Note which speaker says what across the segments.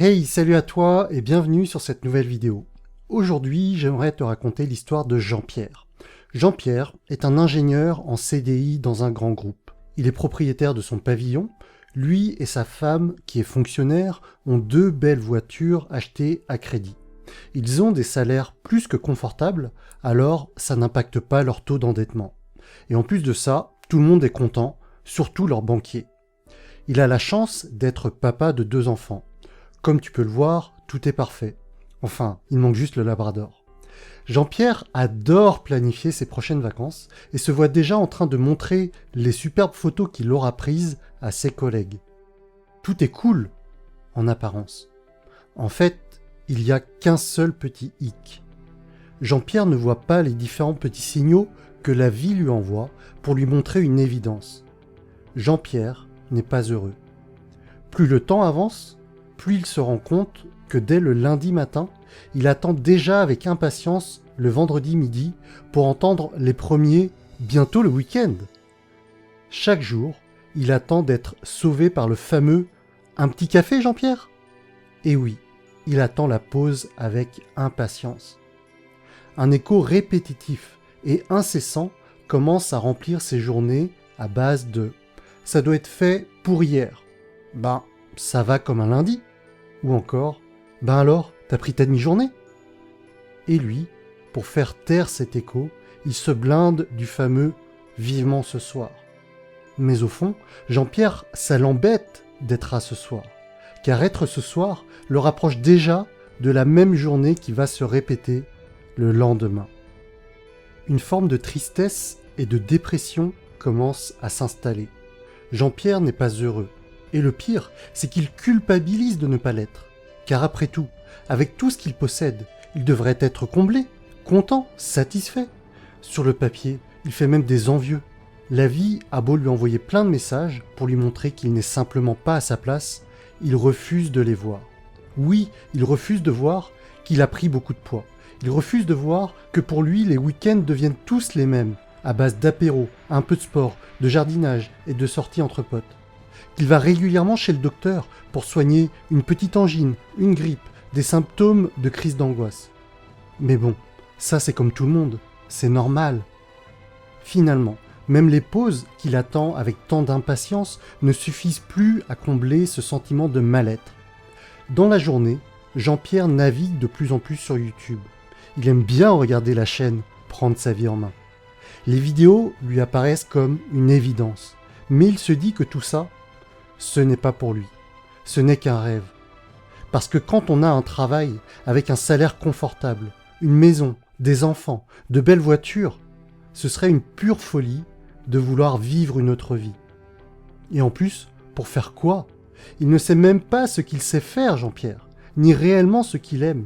Speaker 1: Hey, salut à toi et bienvenue sur cette nouvelle vidéo. Aujourd'hui, j'aimerais te raconter l'histoire de Jean-Pierre. Jean-Pierre est un ingénieur en CDI dans un grand groupe. Il est propriétaire de son pavillon. Lui et sa femme, qui est fonctionnaire, ont deux belles voitures achetées à crédit. Ils ont des salaires plus que confortables, alors ça n'impacte pas leur taux d'endettement. Et en plus de ça, tout le monde est content, surtout leur banquier. Il a la chance d'être papa de 2 enfants. Comme tu peux le voir, tout est parfait. Enfin, il manque juste le labrador. Jean-Pierre adore planifier ses prochaines vacances et se voit déjà en train de montrer les superbes photos qu'il aura prises à ses collègues. Tout est cool, en apparence. En fait, il n'y a qu'un seul petit hic. Jean-Pierre ne voit pas les différents petits signaux que la vie lui envoie pour lui montrer une évidence. Jean-Pierre n'est pas heureux. Plus le temps avance, plus il se rend compte que dès le lundi matin, il attend déjà avec impatience le vendredi midi pour entendre les premiers « bientôt le week-end ». Chaque jour, il attend d'être sauvé par le fameux « un petit café, Jean-Pierre ?» Et oui, il attend la pause avec impatience. Un écho répétitif et incessant commence à remplir ses journées à base de « ça doit être fait pour hier ». Ben, ça va comme un lundi. Ou encore, ben alors, t'as pris ta demi-journée? Et lui, pour faire taire cet écho, il se blinde du fameux « vivement ce soir ». Mais au fond, Jean-Pierre, ça l'embête d'être à ce soir, car être ce soir le rapproche déjà de la même journée qui va se répéter le lendemain. Une forme de tristesse et de dépression commence à s'installer. Jean-Pierre n'est pas heureux. Et le pire, c'est qu'il culpabilise de ne pas l'être. Car après tout, avec tout ce qu'il possède, il devrait être comblé, content, satisfait. Sur le papier, il fait même des envieux. La vie a beau lui envoyer plein de messages pour lui montrer qu'il n'est simplement pas à sa place, il refuse de les voir. Oui, il refuse de voir qu'il a pris beaucoup de poids. Il refuse de voir que pour lui, les week-ends deviennent tous les mêmes, à base d'apéros, un peu de sport, de jardinage et de sorties entre potes. Il va régulièrement chez le docteur pour soigner une petite angine, une grippe, des symptômes de crise d'angoisse. Mais bon, ça c'est comme tout le monde, c'est normal. Finalement, même les pauses qu'il attend avec tant d'impatience ne suffisent plus à combler ce sentiment de mal-être. Dans la journée, Jean-Pierre navigue de plus en plus sur YouTube. Il aime bien regarder la chaîne prendre sa vie en main. Les vidéos lui apparaissent comme une évidence, mais il se dit que tout ça, ce n'est pas pour lui. Ce n'est qu'un rêve. Parce que quand on a un travail avec un salaire confortable, une maison, des enfants, de belles voitures, ce serait une pure folie de vouloir vivre une autre vie. Et en plus, pour faire quoi? Il ne sait même pas ce qu'il sait faire, Jean-Pierre, ni réellement ce qu'il aime.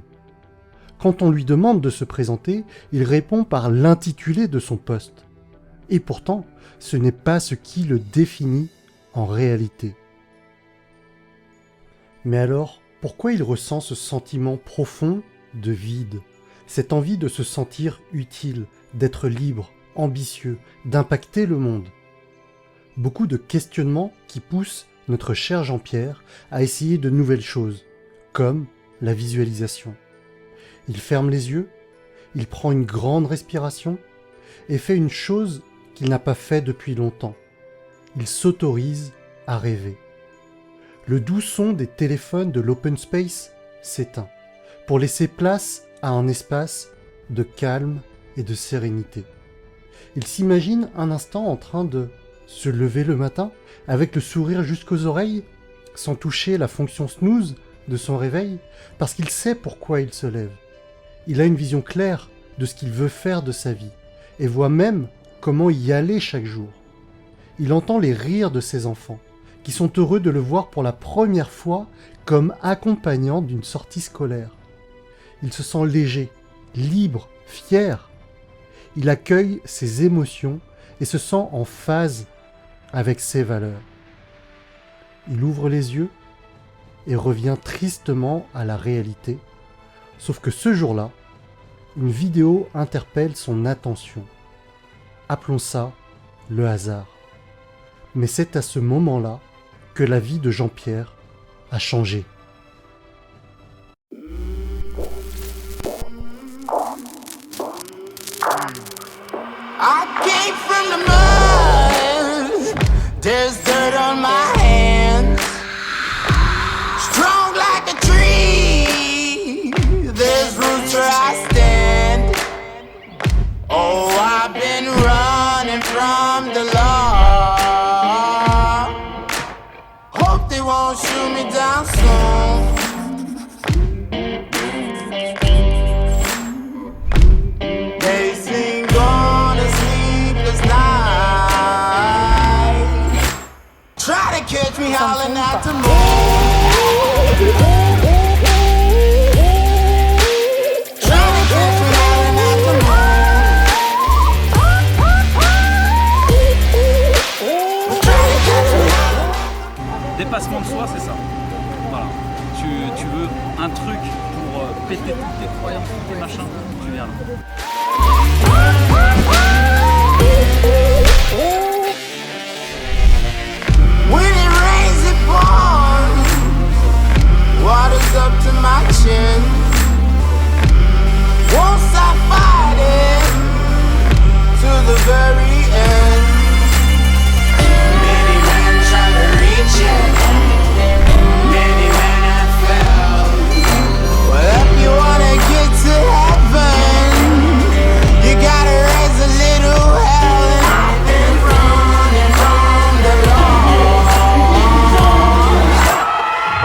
Speaker 1: Quand on lui demande de se présenter, il répond par l'intitulé de son poste. Et pourtant, ce n'est pas ce qui le définit en réalité. Mais alors, pourquoi il ressent ce sentiment profond de vide? Cette envie de se sentir utile, d'être libre, ambitieux, d'impacter le monde. Beaucoup de questionnements qui poussent notre cher Jean-Pierre à essayer de nouvelles choses, comme la visualisation. Il ferme les yeux, il prend une grande respiration et fait une chose qu'il n'a pas fait depuis longtemps. Il s'autorise à rêver. Le doux son des téléphones de l'open space s'éteint pour laisser place à un espace de calme et de sérénité. Il s'imagine un instant en train de se lever le matin avec le sourire jusqu'aux oreilles, sans toucher la fonction snooze de son réveil, parce qu'il sait pourquoi il se lève. Il a une vision claire de ce qu'il veut faire de sa vie et voit même comment y aller chaque jour. Il entend les rires de ses enfants, qui sont heureux de le voir pour la première fois comme accompagnant d'une sortie scolaire. Il se sent léger, libre, fier. Il accueille ses émotions et se sent en phase avec ses valeurs. Il ouvre les yeux et revient tristement à la réalité, sauf que ce jour-là, une vidéo interpelle son attention. Appelons ça le hasard. Mais c'est à ce moment-là que la vie de Jean-Pierre a changé.
Speaker 2: Came from the mud, there's dirt on my hands. Strong like a tree, there's roots where I stand. Oh, I've been running from the law. Hope they won't shoot me down soon. They sing on a sleepless night. Try to catch me howling at the moon. Try to catch me howling at the moon. Try to catch me howling.
Speaker 3: Dépassement de soi, c'est ça. Voilà. Tu veux un truc pour péter toutes tes croyances, tous tes machins, tu viens là.
Speaker 2: When it rains, it pours. Water's up to my chin. Won't stop fighting to the very end. Many men try to reach it. Many men have failed. Well, if you wanna get to heaven, you gotta raise a little hell. And I've been running from the law.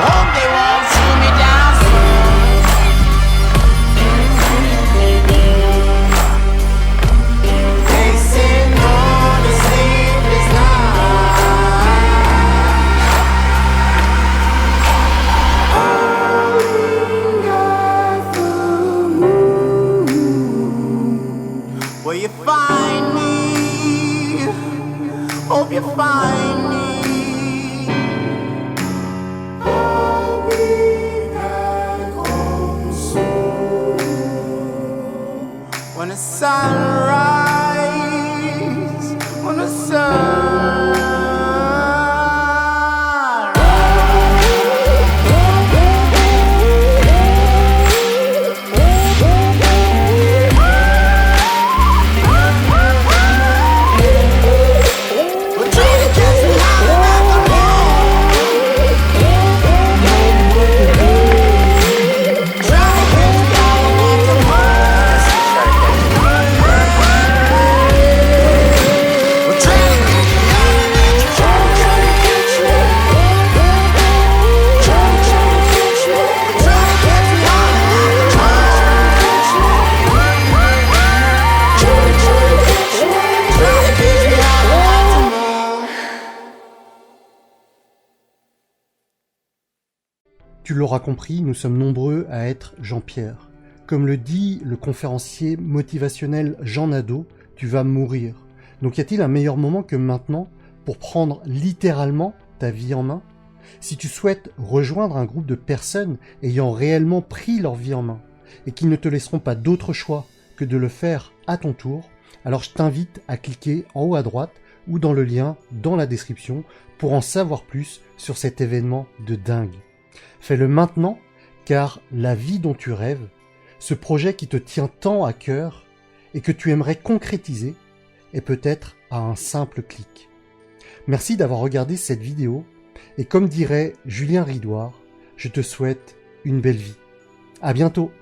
Speaker 2: Hope they won't shoot me down soon. They say no to sleepless night. Will you find me? Hope you find me. I'll be back home soon. When the sun rises, when the sun
Speaker 1: Tu l'auras compris, nous sommes nombreux à être Jean-Pierre. Comme le dit le conférencier motivationnel Jean Nadeau, tu vas mourir. Donc y a-t-il un meilleur moment que maintenant pour prendre littéralement ta vie en main? Si tu souhaites rejoindre un groupe de personnes ayant réellement pris leur vie en main et qui ne te laisseront pas d'autre choix que de le faire à ton tour, alors je t'invite à cliquer en haut à droite ou dans le lien dans la description pour en savoir plus sur cet événement de dingue. Fais-le maintenant, car la vie dont tu rêves, ce projet qui te tient tant à cœur et que tu aimerais concrétiser, est peut-être à un simple clic. Merci d'avoir regardé cette vidéo et comme dirait Julien Ridouard, je te souhaite une belle vie. À bientôt!